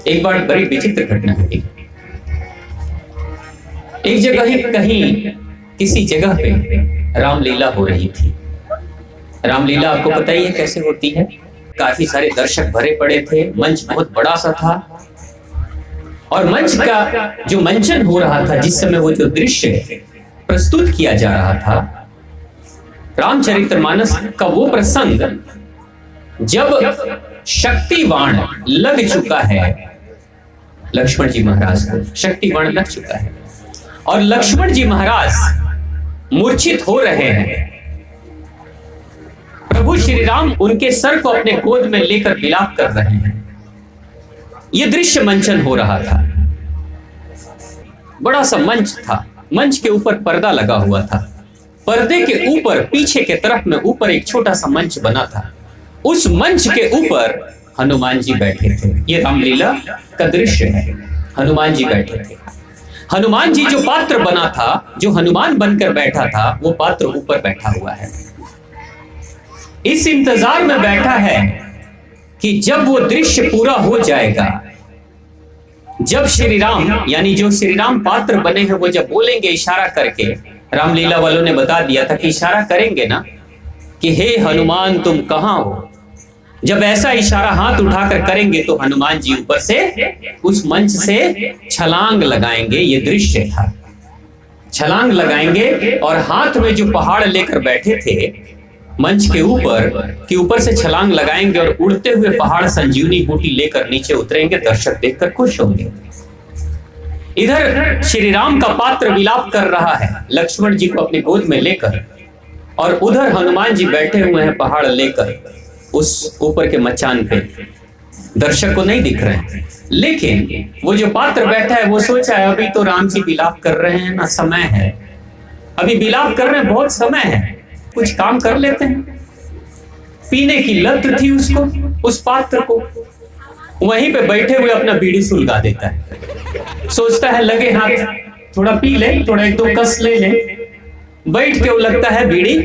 एक बार बड़ी विचित्र घटना हुई। एक जगह ही कहीं किसी जगह पे रामलीला हो रही थी। रामलीला आपको पता ही है कैसे होती है। काफी सारे दर्शक भरे पड़े थे, मंच बहुत बड़ा सा था और मंच का जो मंचन हो रहा था, जिस समय वो जो दृश्य प्रस्तुत किया जा रहा था, रामचरितमानस का वो प्रसंग जब शक्तिबाण लग चुका है, लक्ष्मण जी महाराज को शक्तिबाण लग चुका है और लक्ष्मण जी महाराज मूर्छित हो रहे हैं। प्रभु श्री राम उनके सर को अपने गोद में लेकर विलाप कर रहे हैं। यह दृश्य मंचन हो रहा था। बड़ा सा मंच था, मंच के ऊपर पर्दा लगा हुआ था। पर्दे के ऊपर पीछे के तरफ में ऊपर एक छोटा सा मंच बना था। उस मंच के ऊपर हनुमान जी बैठे थे। ये रामलीला का दृश्य है। हनुमान जी बैठे थे। हनुमान जी जो पात्र बना था, जो हनुमान बनकर बैठा था, वो पात्र ऊपर बैठा हुआ है। इस इंतजार में बैठा है कि जब वो दृश्य पूरा हो जाएगा, जब श्री राम यानी जो श्री राम पात्र बने हैं वो जब बोलेंगे इशारा करके, रामलीला वालों ने बता दिया था कि इशारा करेंगे ना कि हे हनुमान तुम कहां हो, जब ऐसा इशारा हाथ उठाकर करेंगे तो हनुमान जी ऊपर से उस मंच से छलांग लगाएंगे। ये दृश्य था। छलांग लगाएंगे और हाथ में जो पहाड़ लेकर बैठे थे मंच के ऊपर से छलांग लगाएंगे और उड़ते हुए पहाड़ संजीवनी बूटी लेकर नीचे उतरेंगे। दर्शक देखकर खुश होंगे। इधर श्री राम का पात्र विलाप कर रहा है लक्ष्मण जी को अपनी गोद में लेकर, और उधर हनुमान जी बैठे हुए हैं पहाड़ लेकर उस ऊपर के मचान पे। दर्शक को नहीं दिख रहे हैं, लेकिन वो जो पात्र बैठा है वो सोचा है अभी तो राम जी विलाप कर रहे हैं ना, समय है, अभी विलाप कर रहे हैं, बहुत समय है, कुछ काम कर लेते हैं। पीने की लत थी उसको, उस पात्र को। वहीं पे बैठे हुए अपना बीड़ी सुलगा देता है। सोचता है लगे हाथ थोड़ा पी ले, थोड़ा एक दो कस ले ले। बैठ के वो लगता है बीड़ी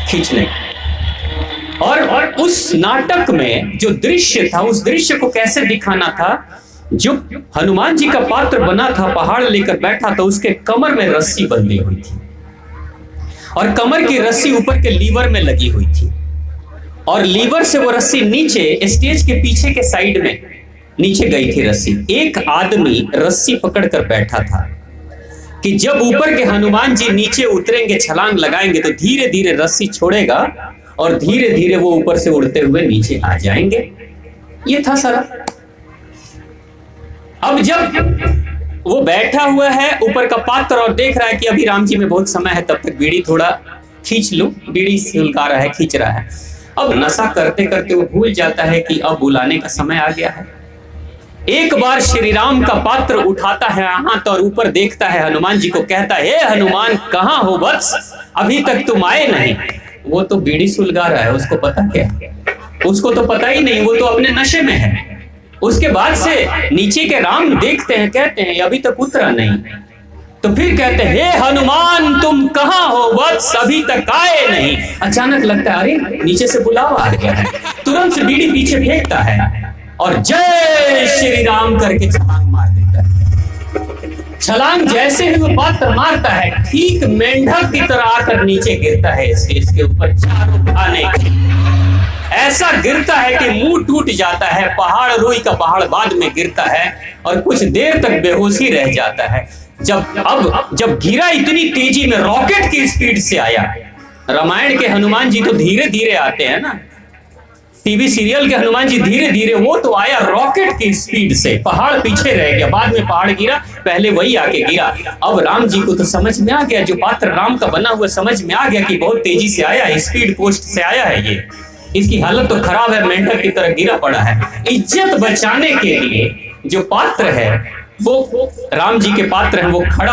खींचने। और उस नाटक में जो दृश्य था, उस दृश्य को कैसे दिखाना था, जो हनुमान जी का पात्र बना था पहाड़ लेकर बैठा था, उसके कमर में रस्सी बंधी हुई थी और कमर की रस्सी ऊपर के लीवर में लगी हुई थी और लीवर से वो रस्सी नीचे स्टेज के पीछे के साइड में नीचे गई थी रस्सी। एक आदमी रस्सी पकड़कर बैठा था कि जब ऊपर के हनुमान जी नीचे उतरेंगे, छलांग लगाएंगे तो धीरे धीरे रस्सी छोड़ेगा और धीरे धीरे वो ऊपर से उड़ते हुए नीचे आ जाएंगे। ये था सारा। अब जब वो बैठा हुआ है ऊपर का पात्र और देख रहा है कि अभी राम जी में बहुत समय है, तब तक बीड़ी थोड़ा खींच लूं, बीड़ी सुलगा रहा है, खींच रहा है। अब नशा करते करते वो भूल जाता है कि अब बुलाने का समय आ गया है। एक बार श्री राम का पात्र उठाता है हाथ और ऊपर देखता है हनुमान जी को, कहता है हे हनुमान कहां हो वत्स, अभी तक तुम आए नहीं। वो तो बीड़ी सुलगा रहा है, उसको पता क्या, उसको तो पता ही नहीं, वो तो अपने नशे में है। उसके बाद से नीचे के राम देखते हैं, कहते हैं अभी तक उतरा नहीं। तो फिर कहते हैं हे हनुमान तुम कहां हो वत्स, अभी तक आए नहीं। अचानक लगता है अरे नीचे से बुलावा आ गया है। तुरंत से बीड़ी पीछे फेंकता है और जय श्री राम करके छलांग मार देता है। छलांग जैसे ही वो पात्र मारता है, ठीक मेंढक की तरह आकर नीचे गिरता है स्टेज के ऊपर चारों खाने। ऐसा गिरता है कि मुंह टूट जाता है, पहाड़ रुई का पहाड़ बाद में गिरता है और कुछ देर तक बेहोशी रह जाता है। जब गिरा इतनी तेजी में, रॉकेट की स्पीड से आया। रामायण के हनुमान जी तो धीरे धीरे आते हैं ना, टीवी सीरियल के हनुमान जी धीरे धीरे, वो तो आया रॉकेट की स्पीड से। पहाड़ पीछे रह गया, बाद में पहाड़ गिरा, पहले वही आके गिरा। अब राम जी को तो समझ में आ गया, जो पात्र राम का बना हुआ समझ में आ गया कि बहुत तेजी से आया है, स्पीड पोस्ट से आया है, ये इसकी हालत तो खराब है, मेंढक की तरह गिरा पड़ा है। इज्जत बचाने के लिए जो पात्र है वो राम जी के पात्र हैं, वो खड़ा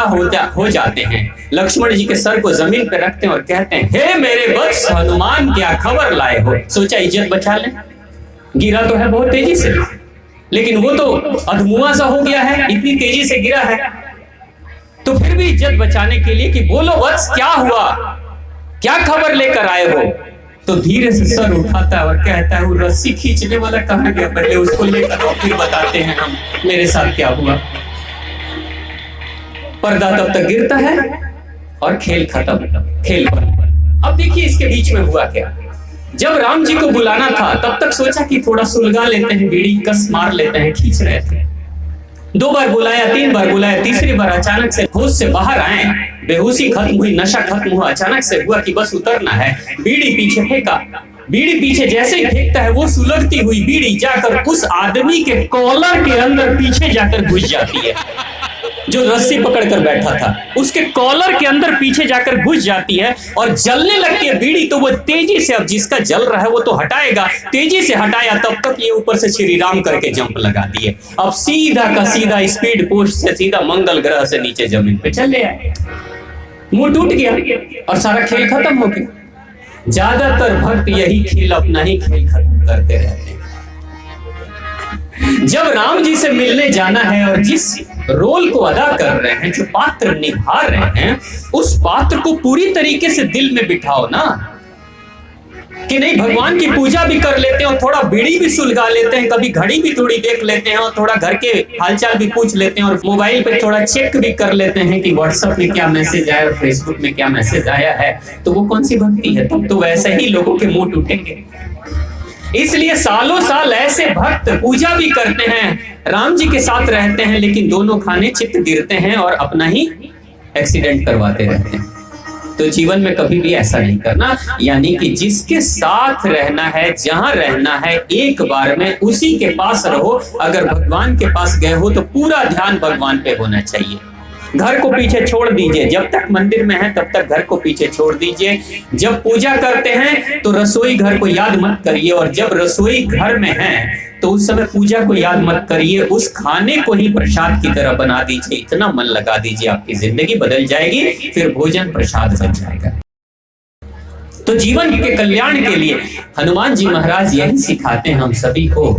हो जाते हैं, लक्ष्मण जी के सर को जमीन पे रखते हैं और कहते हैं हे मेरे वत्स हनुमान क्या खबर लाए हो। सोचा इज्जत बचा लें, गिरा तो है बहुत तेजी से, लेकिन वो तो अधमुआ सा हो गया है, इतनी तेजी से गिरा है। तो फिर भी इज्जत बचाने के लिए कि बोलो वत्स क्या हुआ, क्या खबर लेकर आए हो। तो धीरे से सर उठाता है और कहता है वो रस्सी खींचने वाला कहाँ गया, पहले उसको लेकर आओ फिर बताते हैं हम मेरे साथ क्या हुआ। पर्दा तब तक गिरता है और खेल खत्म, खेल बंद। अब देखिए इसके बीच में हुआ क्या। जब राम जी को बुलाना था तब तक सोचा कि थोड़ा सुलगा लेते हैं, बीड़ी कस मार लेते हैं, खींच रहे थे। 2 बार बुलाया, 3 बार बुलाया, तीसरी बार अचानक से होश से बाहर आए, बेहोशी खत्म हुई, नशा खत्म हुआ, अचानक से हुआ कि बस उतरना है। बीड़ी पीछे फेंका, बीड़ी पीछे जैसे ही फेंकता है वो सुलगती हुई बीड़ी जाकर उस आदमी के कॉलर के अंदर पीछे जाकर घुस जाती है, जो रस्सी पकड़कर बैठा था उसके कॉलर के अंदर पीछे जाकर घुस जाती है और जलने लगती है बीड़ी। तो वो तेजी से, अब जिसका जल रहा है वो तो हटाएगा, तेजी से हटाया, तब तक ये ऊपर से श्री राम करके जंप लगा दिए। अब सीधा का सीधा स्पीड पोस्ट से सीधा मंगल ग्रह से नीचे जमीन पे चले आए। मुंह टूट गया और सारा खेल खत्म हो गया। ज्यादातर भक्त यही खेल, अपना ही खेल खत्म करते रहते हैं। जब राम जी से मिलने जाना है और जिस रोल को अदा कर रहे हैं, जो पात्र निभा रहे हैं, उस पात्र को पूरी तरीके से दिल में बिठाओ ना, कि नहीं भगवान की पूजा भी कर लेते हैं और थोड़ा बीड़ी भी सुलगा लेते हैं, कभी घड़ी भी थोड़ी देख लेते हैं और थोड़ा घर के हालचाल भी पूछ लेते हैं और मोबाइल पे थोड़ा चेक भी कर लेते हैं कि व्हाट्सएप में क्या मैसेज आया और फेसबुक में क्या मैसेज आया है, तो वो कौन सी भक्ति है? तब तो वैसे ही लोगों के मुंह टूटेंगे। इसलिए सालों साल ऐसे भक्त पूजा भी करते हैं, राम जी के साथ रहते हैं, लेकिन दोनों खाने चित्त गिरते हैं और अपना ही एक्सीडेंट करवाते रहते हैं। तो जीवन में कभी भी ऐसा नहीं करना, यानी कि जिसके साथ रहना है, जहां रहना है, एक बार में उसी के पास रहो। अगर भगवान के पास गए हो तो पूरा ध्यान भगवान पे होना चाहिए। घर को पीछे छोड़ दीजिए, जब तक मंदिर में है तब तक घर को पीछे छोड़ दीजिए। जब पूजा करते हैं तो रसोई घर को याद मत करिए, और जब रसोई घर में है तो उस समय पूजा को याद मत करिए, उस खाने को ही प्रसाद की तरह बना दीजिए। इतना मन लगा दीजिए, आपकी जिंदगी बदल जाएगी, फिर भोजन प्रसाद बन जाएगा। तो जीवन के कल्याण के लिए हनुमान जी महाराज यही सिखाते हैं हम सभी को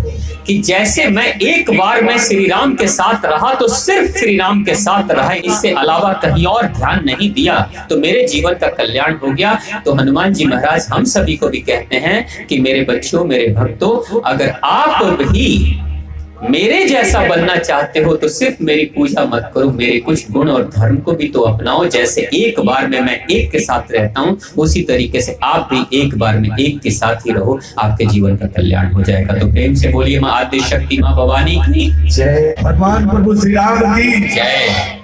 कि जैसे मैं एक बार में श्री राम के साथ रहा तो सिर्फ श्री राम के साथ रहा, इससे अलावा कहीं और ध्यान नहीं दिया, तो मेरे जीवन का कल्याण हो गया। तो हनुमान जी महाराज हम सभी को भी कहते हैं कि मेरे बच्चों, मेरे भक्तों, अगर आप भी मेरे जैसा बनना चाहते हो तो सिर्फ मेरी पूजा मत करो, मेरे कुछ गुण और धर्म को भी तो अपनाओ। जैसे एक बार में मैं एक के साथ रहता हूँ, उसी तरीके से आप भी एक बार में एक के साथ ही रहो, आपके जीवन का कल्याण हो जाएगा। तो प्रेम से बोलिए माँ आद्य शक्ति, माँ भवानी की जय, भगवान प्रभु श्री राम की जय।